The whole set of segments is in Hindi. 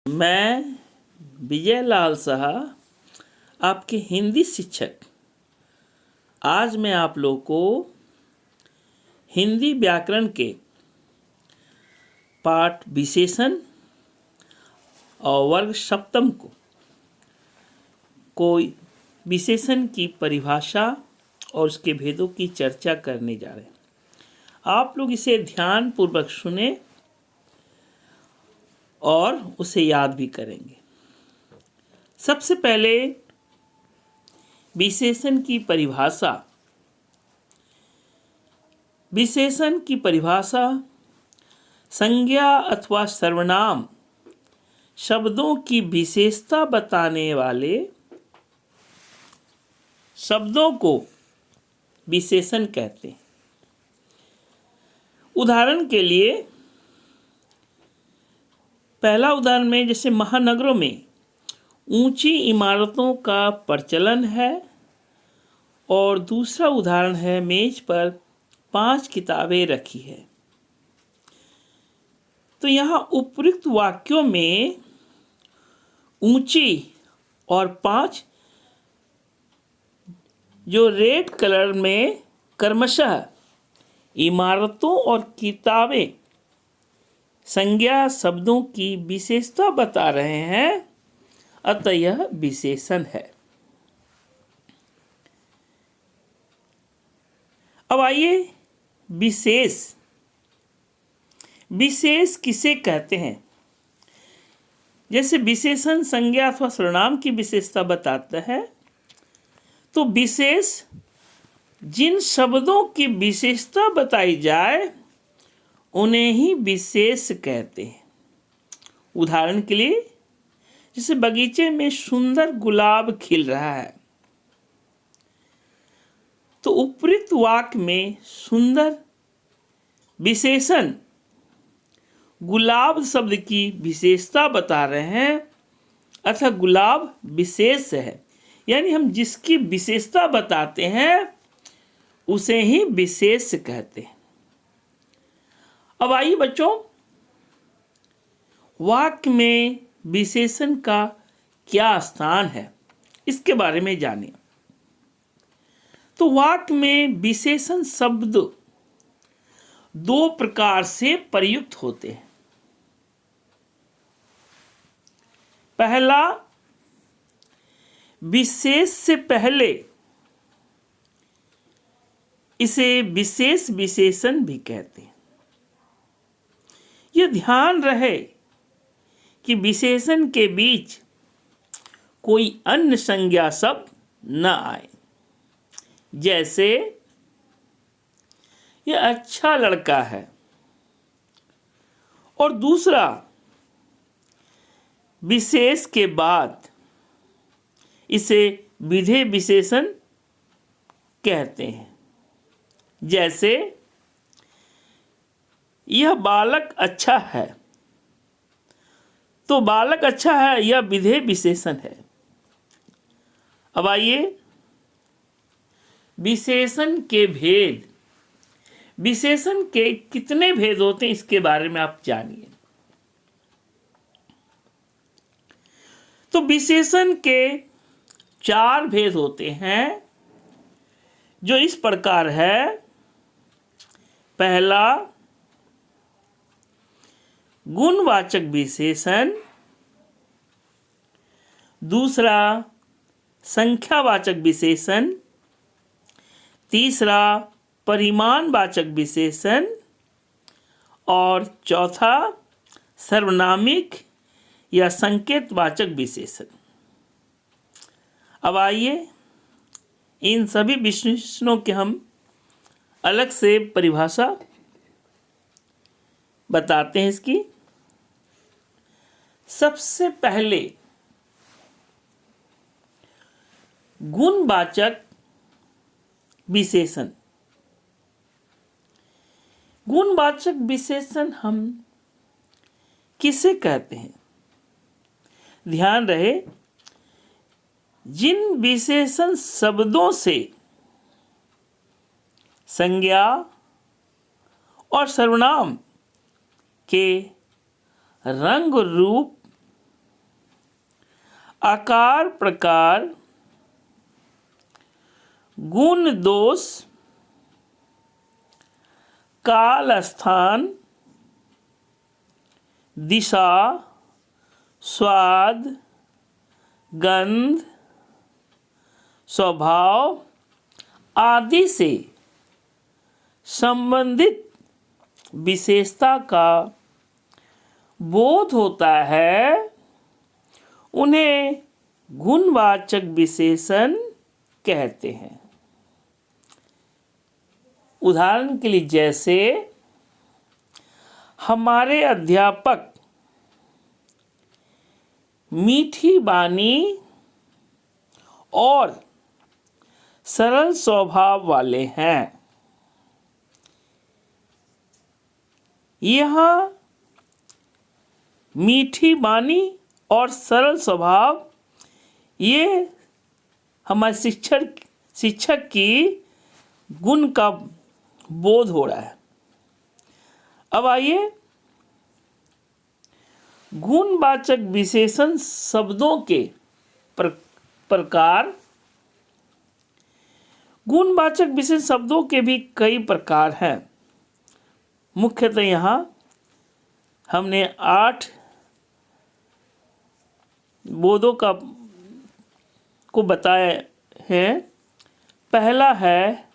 मैं विजय लाल साहा आपके हिंदी शिक्षक। आज मैं आप लोग को हिंदी व्याकरण के पाठ विशेषण और वर्ग सप्तम को विशेषण की परिभाषा और उसके भेदों की चर्चा करने जा रहे हैं। आप लोग इसे ध्यानपूर्वक सुने और उसे याद भी करेंगे। सबसे पहले विशेषण की परिभाषा। विशेषण की परिभाषा संज्ञा अथवा सर्वनाम शब्दों की विशेषता बताने वाले शब्दों को विशेषण कहते हैं। उदाहरण के लिए पहला उदाहरण में जैसे महानगरों में ऊंची इमारतों का प्रचलन है, और दूसरा उदाहरण है मेज पर 5 किताबें रखी है। तो यहाँ उपयुक्त वाक्यों में ऊंची और 5 जो रेड कलर में क्रमशः इमारतों और किताबें संज्ञा शब्दों की विशेषता बता रहे हैं, अतः यह विशेषण है। अब आइए विशेष किसे कहते हैं। जैसे विशेषण संज्ञा अथवा सर्वनाम की विशेषता बताता है, तो विशेष जिन शब्दों की विशेषता बताई जाए उन्हें ही विशेष कहते हैं। उदाहरण के लिए जैसे बगीचे में सुंदर गुलाब खिल रहा है, तो उपयुक्त वाक्य में सुंदर विशेषण गुलाब शब्द की विशेषता बता रहे हैं, अतः गुलाब विशेष है। यानी हम जिसकी विशेषता बताते हैं उसे ही विशेष कहते हैं। अब आइए बच्चों, वाक्य में विशेषण का क्या स्थान है इसके बारे में जानिए। तो वाक्य में विशेषण शब्द 2 प्रकार से प्रयुक्त होते हैं। पहला, विशेष से पहले इसे विशेष विशेषण भी कहते हैं। यह ध्यान रहे कि विशेषण के बीच कोई अन्य संज्ञा शब्द न आए। जैसे यह अच्छा लड़का है, और दूसरा विशेष के बाद इसे विधेय विशेषण कहते हैं। जैसे यह बालक अच्छा है, तो बालक अच्छा है यह विधेय विशेषण है। अब आइए विशेषण के भेद। विशेषण के कितने भेद होते हैं इसके बारे में आप जानिए। तो विशेषण के 4 भेद होते हैं, जो इस प्रकार है। पहला, गुणवाचक विशेषण। दूसरा, संख्यावाचक विशेषण। तीसरा, परिमाणवाचक विशेषण। और चौथा, सर्वनामिक या संकेतवाचक विशेषण। अब आइए इन सभी विशेषणों के हम अलग से परिभाषा बताते हैं इसकी। सबसे पहले गुणवाचक विशेषण। गुणवाचक विशेषण हम किसे कहते हैं? ध्यान रहे, जिन विशेषण शब्दों से संज्ञा और सर्वनाम के रंग रूप आकार प्रकार गुण दोष काल स्थान दिशा स्वाद गंध स्वभाव आदि से संबंधित विशेषता का बोध होता है, उन्हें गुणवाचक विशेषण कहते हैं। उदाहरण के लिए जैसे हमारे अध्यापक मीठी वाणी और सरल स्वभाव वाले हैं। यहाँ मीठी वाणी और सरल स्वभाव ये हमारे शिक्षक की गुण का बोध हो रहा है। अब आइए गुणवाचक विशेषण शब्दों के प्रकार। गुणवाचक विशेषण शब्दों के भी कई प्रकार हैं। मुख्यतः यहाँ हमने 8 बोधों को बताया है। पहला है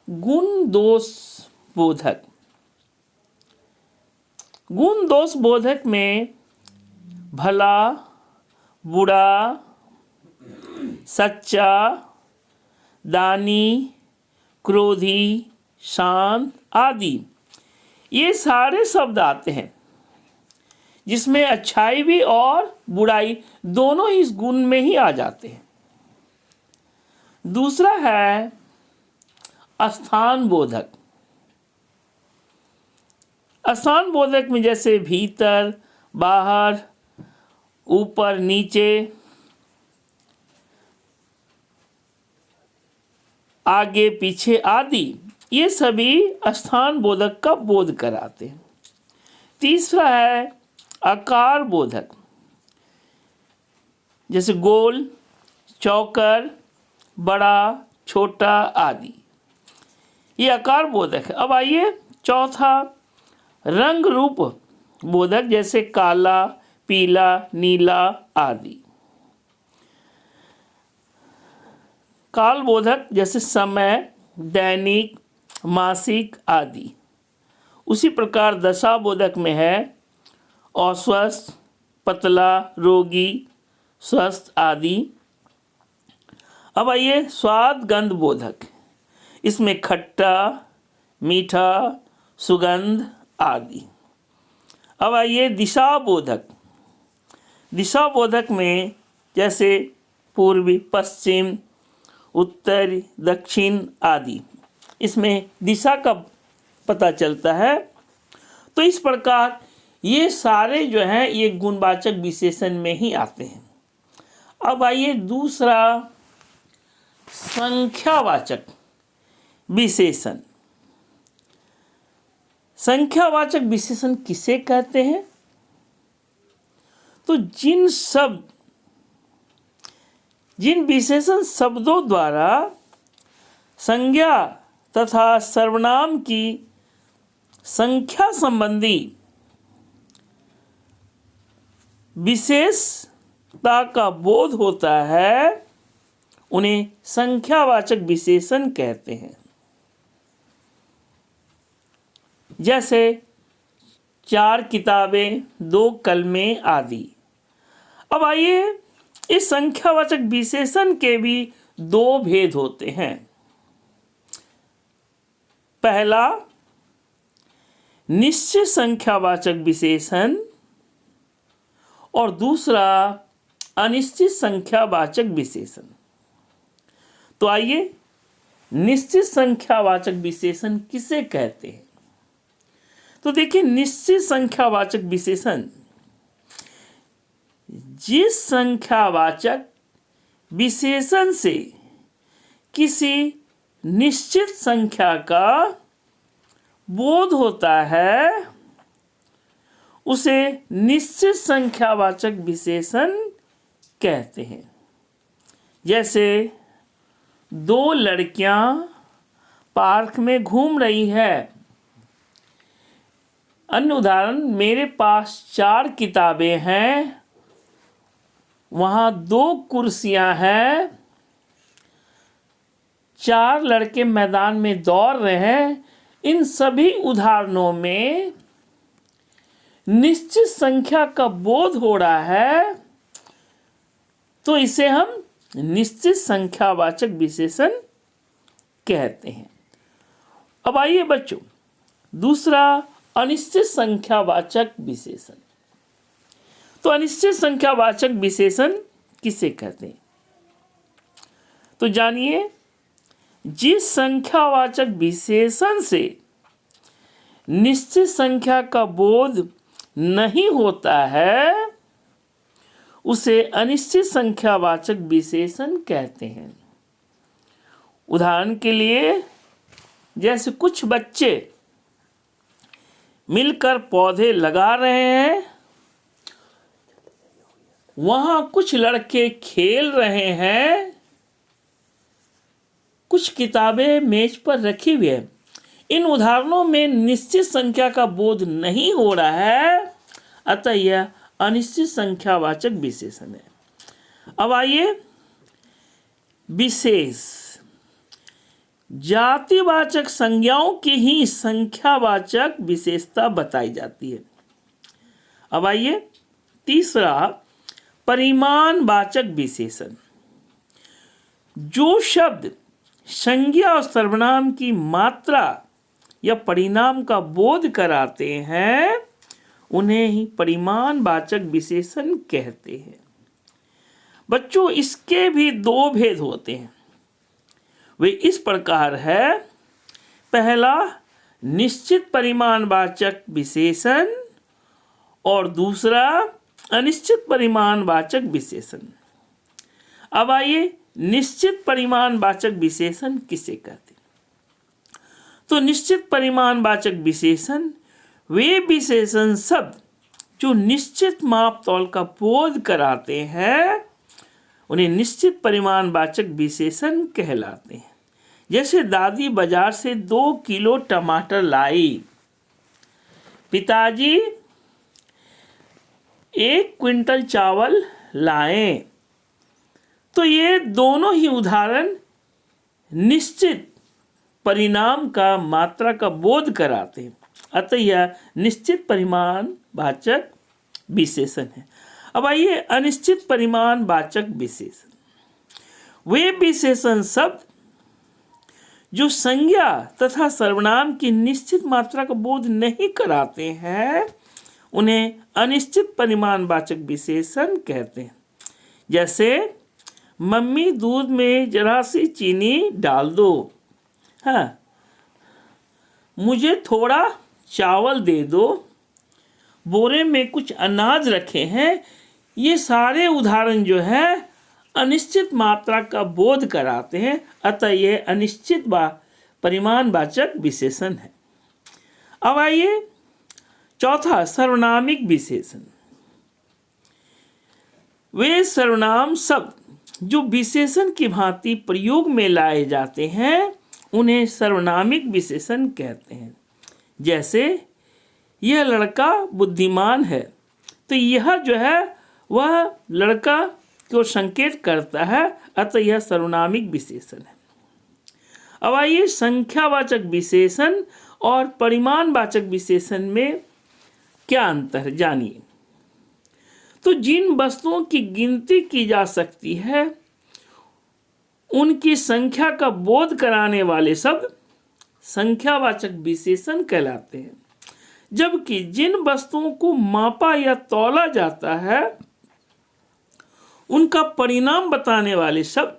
गुण दोष बोधक। गुण दोष बोधक में भला बुरा सच्चा दानी क्रोधी शांत आदि ये सारे शब्द आते हैं, जिसमें अच्छाई भी और बुराई दोनों ही इस गुण में ही आ जाते हैं। दूसरा है स्थान बोधक। स्थान बोधक में जैसे भीतर बाहर ऊपर नीचे आगे पीछे आदि ये सभी स्थान बोधक का बोध कराते हैं। तीसरा है आकार बोधक, जैसे गोल चौकर बड़ा छोटा आदि ये आकार बोधक है। अब आइए चौथा रंग रूप बोधक, जैसे काला पीला नीला आदि। काल बोधक जैसे समय दैनिक मासिक आदि। उसी प्रकार दशा बोधक में है अस्वस्थ पतला रोगी स्वस्थ आदि। अब आइए स्वाद गंध बोधक, इसमें खट्टा मीठा सुगंध आदि। अब आइए दिशा बोधक। दिशा बोधक में जैसे पूर्वी पश्चिम उत्तर दक्षिण आदि, इसमें दिशा का पता चलता है। तो इस प्रकार ये सारे जो हैं ये गुणवाचक विशेषण में ही आते हैं। अब आइए दूसरा संख्यावाचक विशेषण। संख्यावाचक विशेषण किसे कहते हैं? तो जिन विशेषण शब्दों द्वारा संज्ञा तथा सर्वनाम की संख्या संबंधी विशेषता का बोध होता है, उन्हें संख्यावाचक विशेषण कहते हैं। जैसे 4 किताबें 2 कलमें आदि। अब आइए इस संख्यावाचक विशेषण के भी 2 भेद होते हैं। पहला निश्चित संख्यावाचक विशेषण और दूसरा अनिश्चित संख्यावाचक विशेषण। तो आइए निश्चित संख्यावाचक विशेषण किसे कहते हैं? तो देखिए निश्चित संख्यावाचक विशेषण जिस संख्यावाचक विशेषण से किसी निश्चित संख्या का बोध होता है, उसे निश्चित संख्यावाचक विशेषण कहते हैं। जैसे दो लड़कियां पार्क में घूम रही है। अन्य उदाहरण, मेरे पास 4 किताबें हैं, वहां 2 कुर्सियां हैं, 4 लड़के मैदान में दौड़ रहे हैं। इन सभी उदाहरणों में निश्चित संख्या का बोध हो रहा है, तो इसे हम निश्चित संख्यावाचक विशेषण कहते हैं। अब आइए बच्चों, दूसरा अनिश्चित संख्यावाचक विशेषण। तो अनिश्चित संख्यावाचक विशेषण किसे कहते हैं? तो जानिए, जिस संख्यावाचक विशेषण से निश्चित संख्या का बोध नहीं होता है उसे अनिश्चित संख्यावाचक विशेषण कहते हैं। उदाहरण के लिए, जैसे कुछ बच्चे मिलकर पौधे लगा रहे हैं, वहां कुछ लड़के खेल रहे हैं, कुछ किताबें मेज पर रखी हुई है। इन उदाहरणों में निश्चित संख्या का बोध नहीं हो रहा है, अतः यह अनिश्चित संख्यावाचक विशेषण है। अब आइए, विशेष जातिवाचक संज्ञाओं की ही संख्यावाचक विशेषता बताई जाती है। अब आइए, तीसरा परिमाणवाचक विशेषण। जो शब्द संज्ञा और सर्वनाम की मात्रा या परिणाम का बोध कराते हैं उन्हें ही परिमाणवाचक विशेषण कहते हैं। बच्चों, इसके भी 2 भेद होते हैं। वे इस प्रकार है, पहला निश्चित परिमाणवाचक विशेषण और दूसरा अनिश्चित परिमाणवाचक विशेषण। अब आइए, निश्चित परिमाणवाचक विशेषण किसे कहते हैं? तो निश्चित परिमाणवाचक विशेषण वे विशेषण शब्द जो निश्चित माप तौल का बोध कराते हैं उन्हें निश्चित परिमाणवाचक विशेषण कहलाते हैं। जैसे दादी बाजार से 2 किलो टमाटर लाई, पिताजी 1 क्विंटल चावल लाएं। तो ये दोनों ही उदाहरण निश्चित परिणाम का मात्रा का बोध कराते हैं, अतः यह निश्चित परिमाणवाचक विशेषण है। अब आइए, अनिश्चित परिमाणवाचक विशेषण वे विशेषण शब्द जो संज्ञा तथा सर्वनाम की निश्चित मात्रा का बोध नहीं कराते हैं उन्हें अनिश्चित परिमाणवाचक विशेषण कहते हैं। जैसे, मम्मी दूध में जरा सी चीनी डाल दो, हाँ, मुझे थोड़ा चावल दे दो, बोरे में कुछ अनाज रखे हैं। ये सारे उदाहरण जो है अनिश्चित मात्रा का बोध कराते हैं, अतः यह अनिश्चित परिमाणवाचक विशेषण है। अब आइए, चौथा सर्वनामिक विशेषण। वे सर्वनाम शब्द जो विशेषण की भांति प्रयोग में लाए जाते हैं उन्हें सर्वनामिक विशेषण कहते हैं। जैसे, यह लड़का बुद्धिमान है, तो यह जो है वह लड़का को संकेत करता है, अतः यह सर्वनामिक विशेषण है। अब आइए, संख्यावाचक विशेषण और परिमाणवाचक विशेषण में क्या अंतर है जानिए। तो जिन वस्तुओं की गिनती की जा सकती है उनकी संख्या का बोध कराने वाले शब्द संख्यावाचक विशेषण कहलाते हैं, जबकि जिन वस्तुओं को मापा या तौला जाता है उनका परिणाम बताने वाले शब्द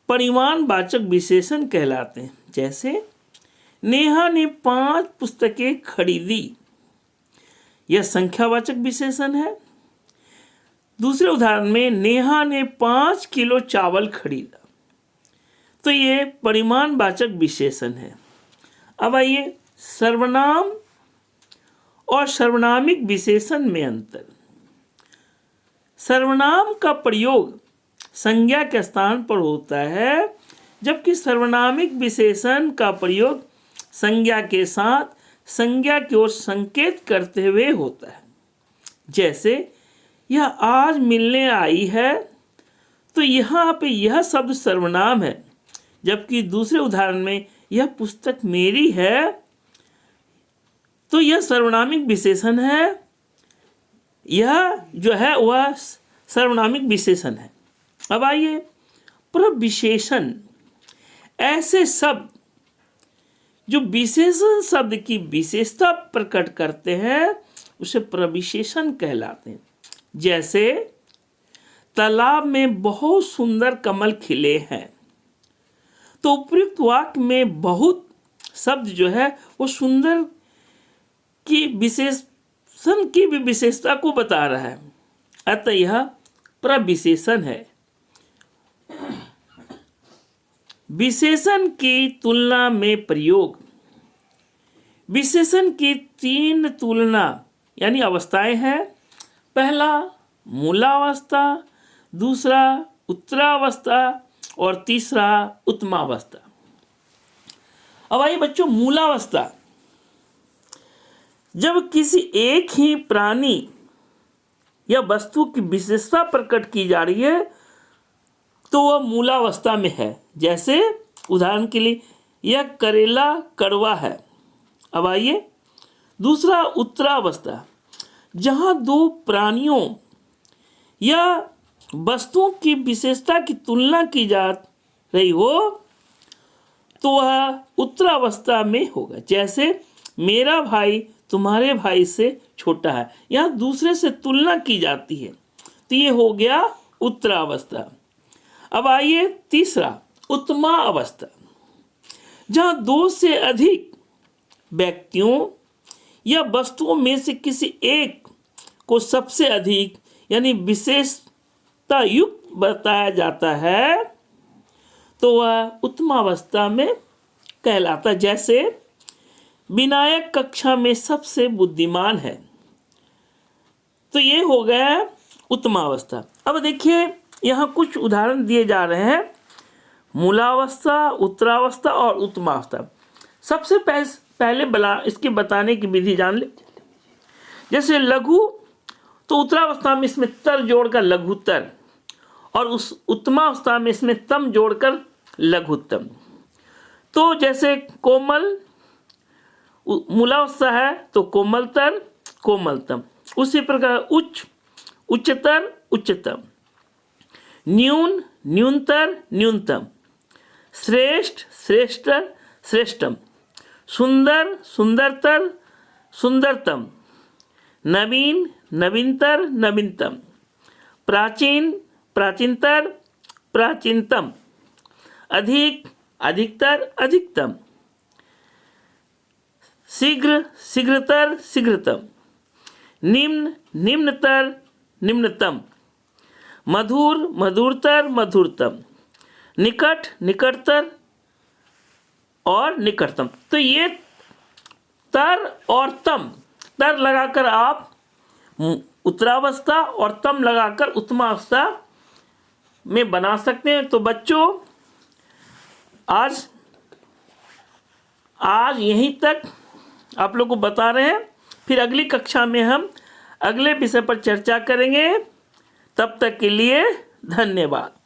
परिमाणवाचक विशेषण कहलाते हैं। जैसे, नेहा ने 5 पुस्तकें खरीदी, यह संख्यावाचक विशेषण है। दूसरे उदाहरण में, नेहा ने 5 किलो चावल खरीदा, तो ये परिमाणवाचक विशेषण है। अब आइए, सर्वनाम और सर्वनामिक विशेषण में अंतर। सर्वनाम का प्रयोग संज्ञा के स्थान पर होता है, जबकि सर्वनामिक विशेषण का प्रयोग संज्ञा के साथ संज्ञा की ओर संकेत करते हुए होता है। जैसे यह आज मिलने आई है, तो यहाँ पे यह शब्द सर्वनाम है, जबकि दूसरे उदाहरण में यह पुस्तक मेरी है, तो यह सर्वनामिक विशेषण है। यह जो है वह सर्वनामिक विशेषण है। अब आइए प्रविशेषण, ऐसे शब्द जो विशेषण शब्द की विशेषता प्रकट करते हैं उसे प्रविशेषण कहलाते हैं। जैसे तालाब में बहुत सुंदर कमल खिले हैं, तो उपयुक्त वाक्य में बहुत शब्द जो है वो सुंदर की विशेषण की भी विशेषता को बता रहा है, अतः यह प्रविशेषण है। विशेषण की तुलना में प्रयोग, विशेषण की 3 तुलना यानी अवस्थाएं हैं। पहला मूलावस्था, दूसरा उत्तरावस्था और तीसरा उत्तमावस्था। अब आइए बच्चों, मूलावस्था, जब किसी एक ही प्राणी या वस्तु की विशेषता प्रकट की जा रही है तो वह मूलावस्था में है। जैसे उदाहरण के लिए यह करेला कड़वा है। अब आइए दूसरा उत्तरावस्था, जहाँ 2 प्राणियों या वस्तुओं की विशेषता की तुलना की जा रही हो तो वह उत्तरावस्था में होगा। जैसे मेरा भाई तुम्हारे भाई से छोटा है, यहाँ दूसरे से तुलना की जाती है, तो ये हो गया उत्तरावस्था। अब आइए तीसरा उत्तमा अवस्था, जहाँ 2 से अधिक व्यक्तियों या वस्तुओं में से किसी एक को सबसे अधिक यानी विशेषता युक्त बताया जाता है तो वह उत्तमावस्था में कहलाता है। जैसे विनायक कक्षा में सबसे बुद्धिमान है, तो ये हो गया उत्तमावस्था। अब देखिए यहाँ कुछ उदाहरण दिए जा रहे हैं, मूलावस्था, उत्तरावस्था और उत्तमावस्था। सबसे पहले इसके बताने की विधि जान ले। जैसे लघु, तो उत्तरावस्था में इसमें तर जोड़कर लघुतर, और उस उत्तमावस्था में इसमें तम जोड़कर लघुत्तम। तो जैसे कोमल मूलावस्था है तो कोमलतर कोमलतम, उसी प्रकार उच्च उच्चतर उच्चतम, न्यून न्यूनतर न्यूनतम, श्रेष्ठ श्रेष्ठतर श्रेष्ठम, सुंदर सुंदरतर सुंदरतम, नवीन नवीनतर नवीनतम, प्राचीन प्राचीनतर प्राचीनतम, अधिक अधिकतर अधिकतम, शीघ्र शीघ्रतर शीघ्रतम, निम्न निम्नतर निम्नतम, मधुर मधुरतर मधुरतम, निकट निकटतर और निकटतम। तो ये तर और तम, तर लगाकर आप उत्तरावस्था और तम लगाकर उत्तमावस्था में बना सकते हैं। तो बच्चों आज यहीं तक आप लोग को बता रहे हैं, फिर अगली कक्षा में हम अगले विषय पर चर्चा करेंगे। तब तक के लिए धन्यवाद।